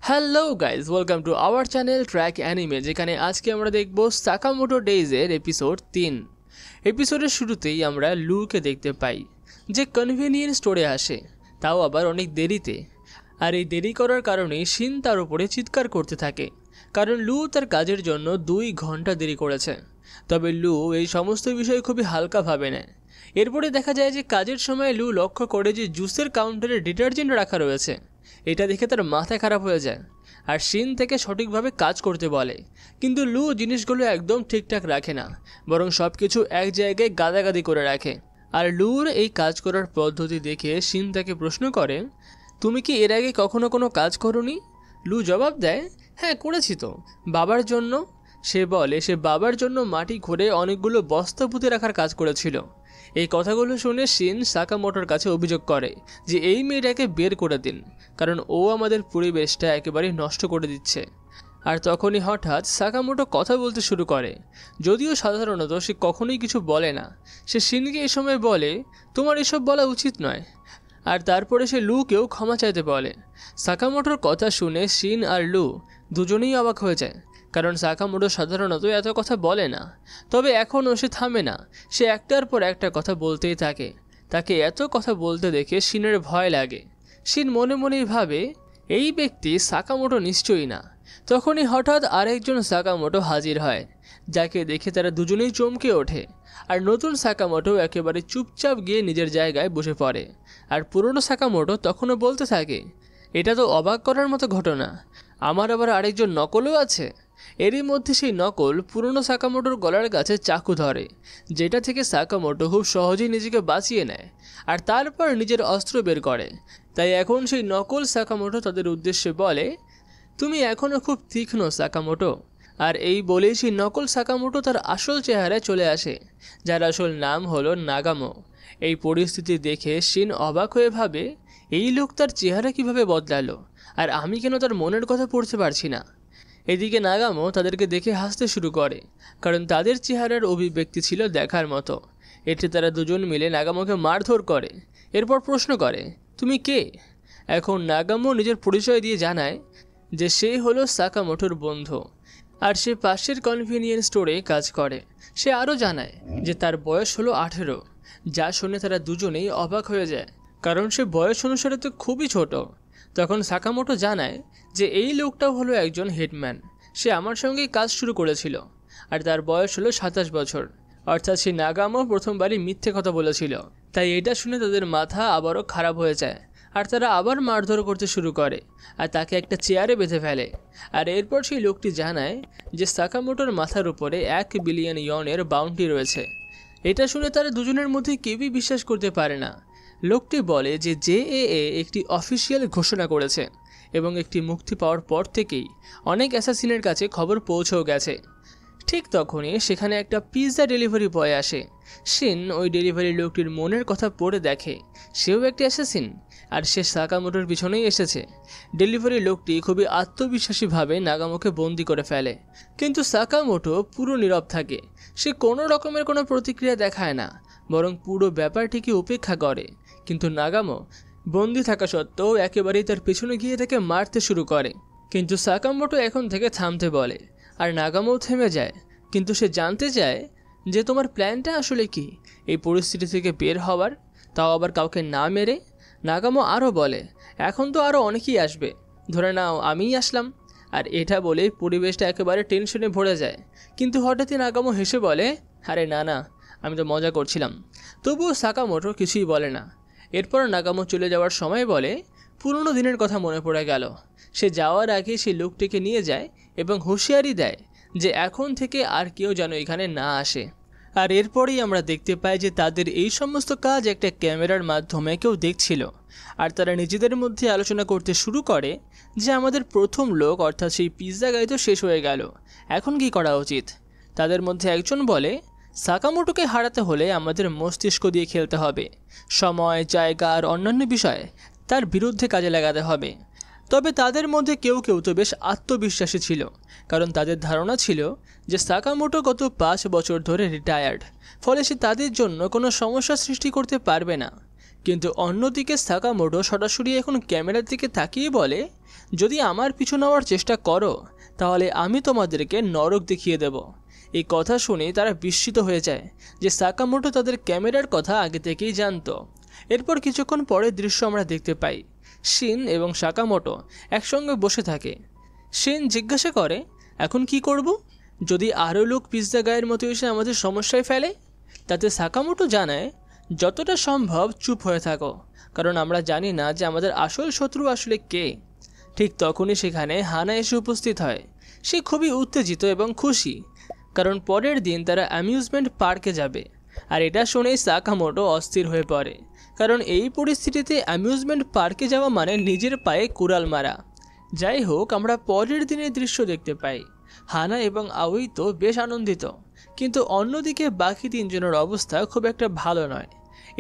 Hello guys, welcome to our channel track anime, যেখানে আজকে আমরা দেখব সাকামোটো ডেইজের এপিসোড 3। এপিসোডের শুরুতেই আমরা লুকে দেখতে পাই যে কনভেনিয়েন্স স্টোরে আসে, তাও আবার অনেক দেরিতে। আর এই দেরি করার কারণে শিন তার উপরে চিৎকার করতে থাকে, কারণ লু তার কাজের জন্য 2 ঘন্টা দেরি করেছে। তবে লু এই সমস্ত বিষয় খুবই হালকা ভাবে নেয়। এরপরে দেখা যায় যে কাজের সময় লু লক্ষ্য করে যে জুসের কাউন্টারে ডিটারজেন্ট রাখা রয়েছে। এটা দেখে তার মাথা খারাপ হয়ে যায় আর শিন থেকে সঠিকভাবে কাজ করতে বলে, কিন্তু লু জিনিসগুলো একদম ঠিকঠাক রাখে না, বরং সব কিছু এক জায়গায় গাদাগাদি করে রাখে। আর লুর এই কাজ করার পদ্ধতি দেখে শিন তাকে প্রশ্ন করে, তুমি কি এর আগে কখনো কোনো কাজ করোনি? লু জবাব দেয়, হ্যাঁ করেছি তো, বাবার জন্য। সে বলে সে বাবার জন্য মাটি ঘুরে অনেকগুলো বস্তা পুঁতে রাখার কাজ করেছিল। এই কথাগুলো শুনে শিন সাকামোটোর কাছে অভিযোগ করে যে এই মেয়েটাকে বের করে দিন, কারণ ও আমাদের পরিবেশটা একেবারে নষ্ট করে দিচ্ছে। আর তখনই হঠাৎ সাকামোটো কথা বলতে শুরু করে, যদিও সাধারণত সে কখনোই কিছু বলে না। সে শিনকে এ সময় বলে, তোমার এসব বলা উচিত নয়। আর তারপরে সে লুকেও ক্ষমা চাইতে বলে। সাকামোটোর কথা শুনে শিন আর লু দুজনেই অবাক হয়ে যায়, কারণ সাকামোটো সাধারণত এত কথা বলে না। তবে এখনও সে থামে না, সে একটার পর একটা কথা বলতেই থাকে। তাকে এত কথা বলতে দেখে শিনের ভয় লাগে। শিন মনে মনেই ভাবে, এই ব্যক্তি সাকামোটো নিশ্চয়ই না। তখনই হঠাৎ আরেকজন সাকামোটো হাজির হয়, যাকে দেখে তারা দুজনেই চমকে ওঠে। আর নতুন সাকামোটো একেবারে চুপচাপ গিয়ে নিজের জায়গায় বসে পড়ে। আর পুরনো সাকামোটো তখনও বলতে থাকে, এটা তো অবাক করার মতো ঘটনা, আমার আবার আরেকজন নকলও আছে। এরই মধ্যে সেই নকল পুরনো সাকামোটোর গলার কাছে চাকু ধরে, যেটা থেকে সাকামোটো খুব সহজেই নিজেকে বাঁচিয়ে নেয় আর তারপর নিজের অস্ত্র বের করে। তাই এখন সেই নকল সাকামোটো তাদের উদ্দেশ্যে বলে, তুমি এখনও খুব তীক্ষ্ণ সাকামোটো। আর এই বলেই সেই নকল সাকামোটো তার আসল চেহারায় চলে আসে, যার আসল নাম হলো নাগামো। এই পরিস্থিতি দেখে শিন অবাক হয়ে ভাবে, এই লোক তার চেহারা কিভাবে বদলালো, আর আমি কেন তার মনের কথা পড়তে পারছি না। এদিকে নাগামো তাদেরকে দেখে হাসতে শুরু করে, কারণ তাদের চেহারার অভিব্যক্তি ছিল দেখার মতো। এতে তারা দুজন মিলে নাগামোকে মারধর করে। এরপর প্রশ্ন করে, তুমি কে? এখন নাগামো নিজের পরিচয় দিয়ে জানায় যে সে হলো সাকামোটোর বন্ধু, আর সে পাশের কনভেনিয়েন্স স্টোরে কাজ করে। সে আরও জানায় যে তার বয়স হলো 18, যা শুনে তারা দুজনেই অবাক হয়ে যায়, কারণ সে বয়স অনুসারে তো খুবই ছোট। তখন সাকামোটো জানায় যে এই লোকটাও হলো একজন হেডম্যান, সে আমার সঙ্গেই কাজ শুরু করেছিল, আর তার বয়স হলো 27 বছর। অর্থাৎ সে নাগামো প্রথমবারই মিথ্যে কথা বলেছিল। তাই এটা শুনে তাদের মাথা আবারও খারাপ হয়ে যায়, আর তারা আবার মারধর করতে শুরু করে আর তাকে একটা চেয়ারে বেঁধে ফেলে। আর এরপর সেই লোকটি জানায় যে সাকামোটোর মাথার উপরে 1 বিলিয়ন ইয়নের বাউন্টি রয়েছে। এটা শুনে তারা দুজনের মধ্যে কেউই বিশ্বাস করতে পারে না। লোকটি বলে যে জেএএ একটি অফিসিয়াল ঘোষণা করেছে এবং একটি মুক্তি পাওয়ার পর থেকেই অনেক অ্যাসাসিনের কাছে খবর পৌঁছেও গেছে। ঠিক তখনই সেখানে একটা পিৎজা ডেলিভারি বয় আসে। শিন ওই ডেলিভারি লোকটির মনের কথা পড়ে দেখে সেও একটি অ্যাসাসিন, আর সে সাকামোটোর পিছনেই এসেছে। ডেলিভারি লোকটি খুবই আত্মবিশ্বাসীভাবে নাগামোকে বন্দি করে ফেলে, কিন্তু সাকামোটো পুরো নীরব থাকে। সে কোনো রকমের কোনো প্রতিক্রিয়া দেখায় না, বরং পুরো ব্যাপারটিকে উপেক্ষা করে। কিন্তু নাগামো বন্দি থাকা সত্ত্বেও একেবারেই তার পেছনে গিয়ে তাকে মারতে শুরু করে। কিন্তু সাকামোটো এখন থেকে থামতে বলে, আর নাগামো থেমে যায়। কিন্তু সে জানতে চায় যে তোমার প্ল্যানটা আসলে কি, এই পরিস্থিতি থেকে বের হওয়ার, তাও আবার কাউকে না মেরে। নাগামো আরও বলে, এখন তো আরও অনেকেই আসবে, ধরে নাও আমিই আসলাম। আর এটা বলে পরিবেশটা একেবারে টেনশনে ভরে যায়। কিন্তু হঠাৎই নাগামো হেসে বলে, আরে না না, আমি তো মজা করছিলাম। তবুও সাকামোটো কিছুই বলে না। এরপর নাগামো চলে যাওয়ার সময় বলে, পুরনো দিনের কথা মনে পড়ে গেল। সে যাওয়ার আগে সেই লোকটিকে নিয়ে যায় এবং হুঁশিয়ারি দেয় যে এখন থেকে আর কেউ যেন এখানে না আসে। আর এরপরেই আমরা দেখতে পাই যে তাদের এই সমস্ত কাজ একটা ক্যামেরার মাধ্যমে কেউ দেখছিল, আর তারা নিজেদের মধ্যে আলোচনা করতে শুরু করে যে আমাদের প্রথম লোক অর্থাৎ সেই পিৎজা গাই তো শেষ হয়ে গেল, এখন কি করা উচিত। তাদের মধ্যে একজন বলে, সাকামোটোকে হারাতে হলে আমাদের মস্তিষ্ক দিয়ে খেলতে হবে, সময়, জায়গা আর অন্যান্য বিষয় তার বিরুদ্ধে কাজে লাগাতে হবে। তবে তাদের মধ্যে কেউ কেউ তো বেশ আত্মবিশ্বাসী ছিল, কারণ তাদের ধারণা ছিল যে সাকামোটো গত 5 বছর ধরে রিটায়ার্ড, ফলে সে তাদের জন্য কোনো সমস্যা সৃষ্টি করতে পারবে না। কিন্তু অন্যদিকে সাকামোটো সরাসরি এখন ক্যামেরার দিকে তাকিয়ে বলে, যদি আমার পিছু নেওয়ার চেষ্টা করো তাহলে আমি তোমাদেরকে নরক দেখিয়ে দেব। এই কথা শুনে তারা বিস্মিত হয়ে যায় যে সাকামোটো তাদের ক্যামেরার কথা আগে থেকেই জানতো। এরপর কিছুক্ষণ পরে দৃশ্য আমরা দেখতে পাই, শিন এবং সাকামোটো একসঙ্গে বসে থাকে। শিন জিজ্ঞাসা করে, এখন কি করব? যদি আরও লোক পিৎজা গায়ের মতো এসে আমাদের সমস্যায় ফেলে? তাতে সাকামোটো জানায়, যতটা সম্ভব চুপ হয়ে থাকো, কারণ আমরা জানি না যে আমাদের আসল শত্রু আসলে কে। ঠিক তখনই সেখানে হানা এসে উপস্থিত হয়। সে খুবই উত্তেজিত এবং খুশি, কারণ পরের দিন তারা অ্যামিউজমেন্ট পার্কে যাবে। আর এটা শুনেই সাকামোটো অস্থির হয়ে পড়ে, কারণ এই পরিস্থিতিতে অ্যামিউজমেন্ট পার্কে যাওয়া মানে নিজের পায়ে কুড়াল মারা। যাই হোক, আমরা পরের দিনের দৃশ্য দেখতে পাই। হানা এবং আওই তো বেশ আনন্দিত, কিন্তু অন্যদিকে বাকি তিনজনের অবস্থা খুব একটা ভালো নয়।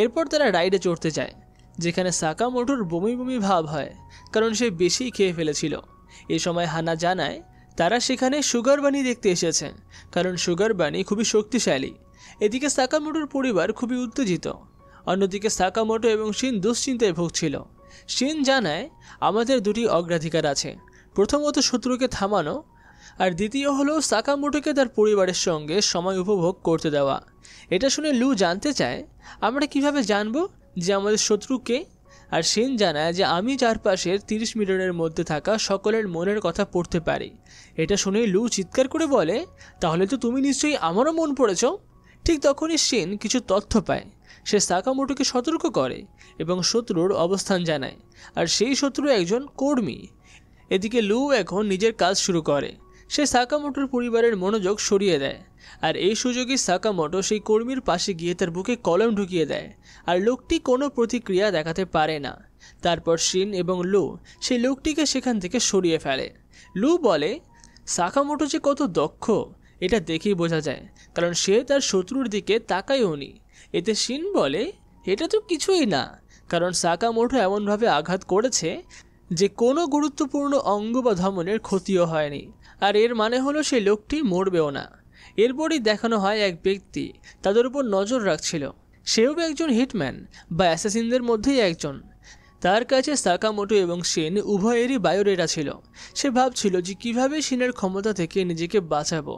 এরপর তারা রাইডে চড়তে যায়, যেখানে সাকামোটোর বমি বমি ভাব হয়, কারণ সে বেশি খেয়ে ফেলেছিল। এ সময় হানা জানায় তারা সেখানে সুগার বানি দেখতে এসেছে, কারণ সুগার বানি খুবই শক্তিশালী। এদিকে সাকামোটোর পরিবার খুবই উত্তেজিত। অন্যদিকে সাকামোটো এবং শিন দুশ্চিন্তায় ভুগছিল। শিন জানায়, আমাদের দুটি অগ্রাধিকার আছে, প্রথমত শত্রুকে থামানো, আর দ্বিতীয় হলো সাকামোটোকে তার পরিবারের সঙ্গে সময় উপভোগ করতে দেওয়া। এটা শুনে লু জানতে চায়, আমরা কিভাবে জানবো যে আমাদের শত্রুকে? আর শিন জানায় যে আমি চারপাশের 30 মিটারের মধ্যে থাকা সকলের মনের কথা পড়তে পারি। এটা শুনে লু চিৎকার করে বলে, তাহলে তো তুমি নিশ্চয়ই আমারও মন পড়েছ। ঠিক তখনই শিন কিছু তথ্য পায়। সে সাকামোটোকে সতর্ক করে এবং শত্রুর অবস্থান জানায়, আর সেই শত্রু একজন কর্মী। এদিকে লু এখন নিজের কাজ শুরু করে। সে সাকামোটোর পরিবারের মনোযোগ সরিয়ে দেয়, আর এই সুযোগে সাকামোটো সেই কর্মীর পাশে গিয়ে তার বুকে কলম ঢুকিয়ে দেয়, আর লোকটি কোনো প্রতিক্রিয়া দেখাতে পারে না। তারপর শিন এবং লু সেই লোকটিকে সেখান থেকে সরিয়ে ফেলে। লু বলে, সাকামোটো যে কত দক্ষ এটা দেখেই বোঝা যায়, কারণ সে তার শত্রুর দিকে তাকায়ও নি। এতে শিন বলে, এটা তো কিছুই না, কারণ সাকামোটো এমনভাবে আঘাত করেছে যে কোনো গুরুত্বপূর্ণ অঙ্গ বা ধমনের ক্ষতিও হয়নি, আর এর মানে হলো সেই লোকটি মরবেও না। এরপরই দেখানো হয় এক ব্যক্তি তাদের উপর নজর রাখছিল। সেও একজন হিটম্যান বা অ্যাসাসিনদের মধ্যেই একজন। তার কাছে সাকামোটো এবং শিন উভয়েরই বায়োডেটা ছিল। সে ভাবছিল যে কীভাবে শিনের ক্ষমতা থেকে নিজেকে বাঁচাবো।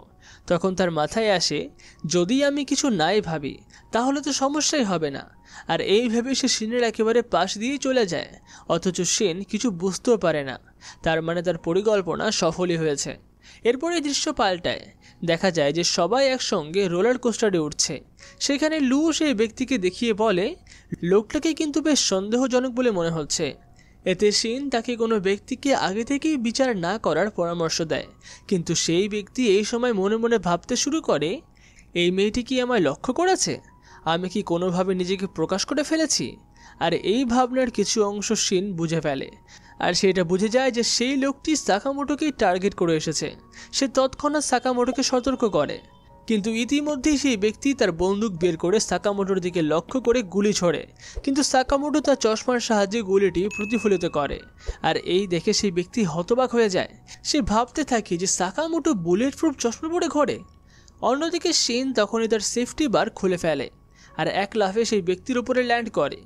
তখন তার মাথায় আসে, যদি আমি কিছু নাই ভাবি তাহলে তো সমস্যাই হবে না। আর এই ভেবে সে শিনের একেবারে পাশ দিয়েই চলে যায়, অথচ শিন কিছু বুঝতেও পারে না। তার মানে তার পরিকল্পনা সফলই হয়েছে। এরপরে দৃশ্য পাল্টায়, দেখা যায় যে সবাই একসঙ্গে রোলার কোস্টারে উঠছে। সেখানে লু সেই ব্যক্তিকে দেখিয়ে বলে, লোকটাকে কিন্তু বেশ সন্দেহজনক বলে মনে হচ্ছে। এতে শিন তাকে কোনো ব্যক্তিকে আগে থেকেই বিচার না করার পরামর্শ দেয়, কিন্তু সেই ব্যক্তি এই সময় মনে মনে ভাবতে শুরু করে, এই মেয়েটি কি আমায় লক্ষ্য করেছে? আমি কি কোনোভাবে নিজেকে প্রকাশ করে ফেলেছি? আর এই ভাবনার কিছু অংশ শিন বুঝে ফেলে, আর সেটা বুঝে যায় যে সেই লোকটি সাকামোটোকেই টার্গেট করে এসেছে। সে তৎক্ষণাৎ সাকামোটোকে সতর্ক করে, কিন্তু ইতিমধ্যেই সেই ব্যক্তি তার বন্দুক বের করে সাকামোটোর দিকে লক্ষ্য করে গুলি ছোড়ে, কিন্তু সাকামোটো তার চশমার সাহায্যে গুলিটি প্রতিফলিত করে। আর এই দেখে সেই ব্যক্তি হতবাক হয়ে যায়। সে ভাবতে থাকে যে সাকামোটো বুলেট প্রুফ চশমা পরে ঘোরে। অন্যদিকে শিন তখনই তার সেফটি বার খুলে ফেলে আর এক লাফে সেই ব্যক্তির উপরে ল্যান্ড করে।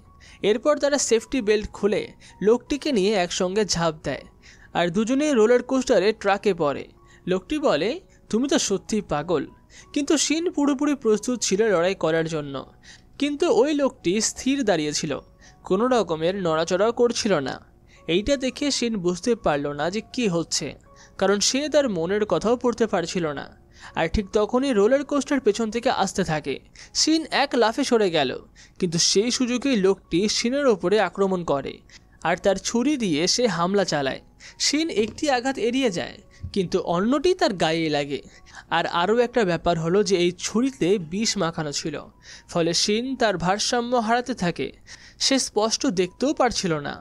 এরপর তারা সেফটি বেল্ট খুলে লোকটিকে নিয়ে একসঙ্গে ঝাঁপ দেয়, আর দুজনেই রোলার কোস্টারে ট্রাকে পড়ে। লোকটি বলে, তুমি তো সত্যিই পাগল। কিন্তু শিন পুরোপুরি প্রস্তুত ছিল লড়াই করার জন্য, কিন্তু ওই লোকটি স্থির দাঁড়িয়েছিল, কোনো রকমের নড়াচড়াও করছিল না। এইটা দেখে শিন বুঝতে পারল না যে কী হচ্ছে, কারণ সে তার মনের কথাও পড়তে পারছিল না। আর ঠিক তখনই রোলার কোস্টার পেছন থেকে আসতে থাকে। শিন এক লাফে সরে গেল, কিন্তু সেই সুযোগেই লোকটি শিনের ওপরে আক্রমণ করে আর তার ছুরি দিয়ে সে হামলা চালায়। শিন একটি আঘাত এড়িয়ে যায়, কিন্তু অন্যটি তার গায়ে লাগে। আর আরও একটা ব্যাপার হলো যে এই ছুরিতে বিষ মাখানো ছিল, ফলে শিন তার ভারসাম্য হারাতে থাকে। সে স্পষ্ট দেখতেও পারছিল না।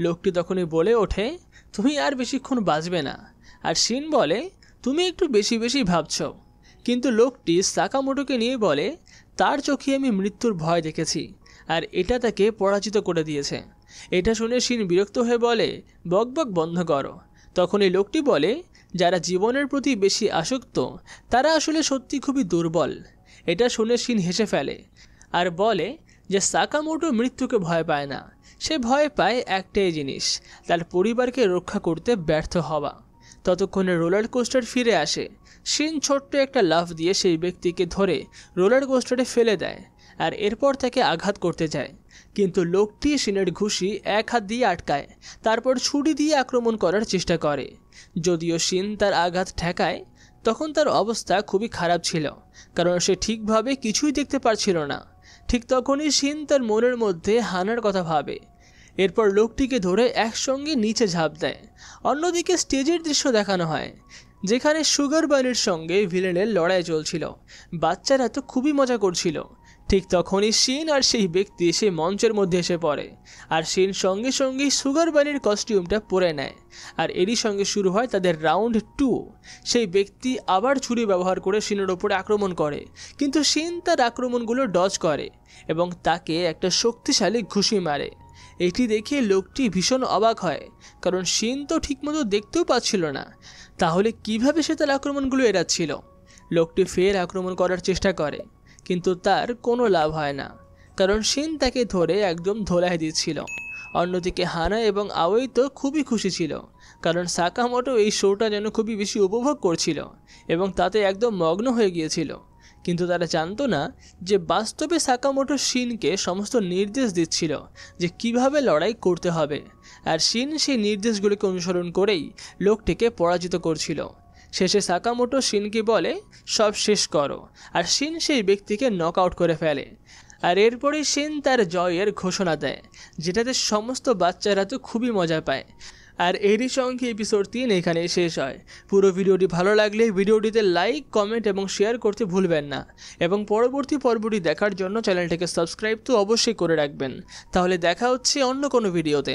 লোকটি তখনই বলে ওঠে, তুমি আর বেশিক্ষণ বাঁচবে না। আর শিন বলে, তুমি একটু বেশি বেশি ভাবছ। কিন্তু লোকটি সাকামোটোকে নিয়ে বলে, তার চোখে আমি মৃত্যুর ভয় দেখেছি, আর এটা তাকে পরাজিত করে দিয়েছে। এটা শুনে শিন বিরক্ত হয়ে বলে, বকবক বন্ধ করো। তখন এই লোকটি বলে, যারা জীবনের প্রতি বেশি আসক্ত তারা আসলে সত্যি খুবই দুর্বল। এটা শুনে শিন হেসে ফেলে আর বলে, যে সাকামোটো মৃত্যুকে ভয় পায় না, সে ভয় পায় একটাই জিনিস, তার পরিবারকে রক্ষা করতে ব্যর্থ হওয়া। ততক্ষণে রোলার কোস্টার ফিরে আসে। শিন ছোট্ট একটা লাফ দিয়ে সেই ব্যক্তিকে ধরে রোলার কোস্টারে ফেলে দেয় আর এরপর তাকে আঘাত করতে যায়, কিন্তু লোকটি শিনের ঘুষি এক হাত দিয়ে আটকায়, তারপর ছুরি দিয়ে আক্রমণ করার চেষ্টা করে। যদিও শিন তার আঘাত ঠেকায়, তখন তার অবস্থা খুবই খারাপ ছিল, কারণ সে ঠিকভাবে কিছুই দেখতে পারছিল না। ঠিক তখনই শিন তার মনের মধ্যে হানার কথা ভাবে। এরপর লোকটিকে ধরে একসঙ্গে নিচে ঝাঁপ দেয়। অন্যদিকে স্টেজের দৃশ্য দেখানো হয়, যেখানে সুগার বানির সঙ্গে ভিলেনের লড়াই চলছিল। বাচ্চারা তো খুবই মজা করছিল। ঠিক তখনই শিন আর সেই ব্যক্তি সেই মঞ্চের মধ্যে এসে পড়ে, আর শিন সঙ্গে সঙ্গেই সুগার বানির কস্টিউমটা পরে নেয়। আর এরই সঙ্গে শুরু হয় তাদের রাউন্ড 2। সেই ব্যক্তি আবার ছুরি ব্যবহার করে শিনের ওপরে আক্রমণ করে, কিন্তু শিন তার আক্রমণগুলো ডজ করে এবং তাকে একটা শক্তিশালী ঘুষি মারে। এটি দেখে লোকটি ভীষণ অবাক হয়, কারণ শিন তো ঠিকমতো দেখতেও পাচ্ছিল না, তাহলে কিভাবে সে তার আক্রমণগুলো এড়াচ্ছিল। লোকটি ফের আক্রমণ করার চেষ্টা করে, কিন্তু তার কোনো লাভ হয় না, কারণ শিন তাকে ধরে একদম ধোলাই দিচ্ছিল। অন্যদিকে হানা এবং আওই তো খুবই খুশি ছিল, কারণ সাকামোটো এই শোটা যেন খুবই বেশি উপভোগ করছিল এবং তাতে একদম মগ্ন হয়ে গিয়েছিল। কিন্তু তারা জানতো না যে বাস্তবে সাকামোটো শিনকে সমস্ত নির্দেশ দিচ্ছিল যে কিভাবে লড়াই করতে হবে, আর শিন সেই নির্দেশগুলিকে অনুসরণ করেই লোকটিকে পরাজিত করছিল। শেষে সাকামোটো শিনকে বলে সব শেষ করো, আর শিন সেই ব্যক্তিকে নক আউট করে ফেলে। আর এরপরেই শিন তার জয়ের ঘোষণা দেয়, যেটাতে সমস্ত বাচ্চারা তো খুবই মজা পায়। আর এরই সঙ্গে এপিসোড 3 এখানেই শেষ হয়। পুরো ভিডিওটি ভালো লাগলে ভিডিওটিতে লাইক, কমেন্ট এবং শেয়ার করতে ভুলবেন না, এবং পরবর্তী পর্বটি দেখার জন্য চ্যানেলটিকে সাবস্ক্রাইব তো অবশ্যই করে রাখবেন। তাহলে দেখা হচ্ছে অন্য কোনো ভিডিওতে।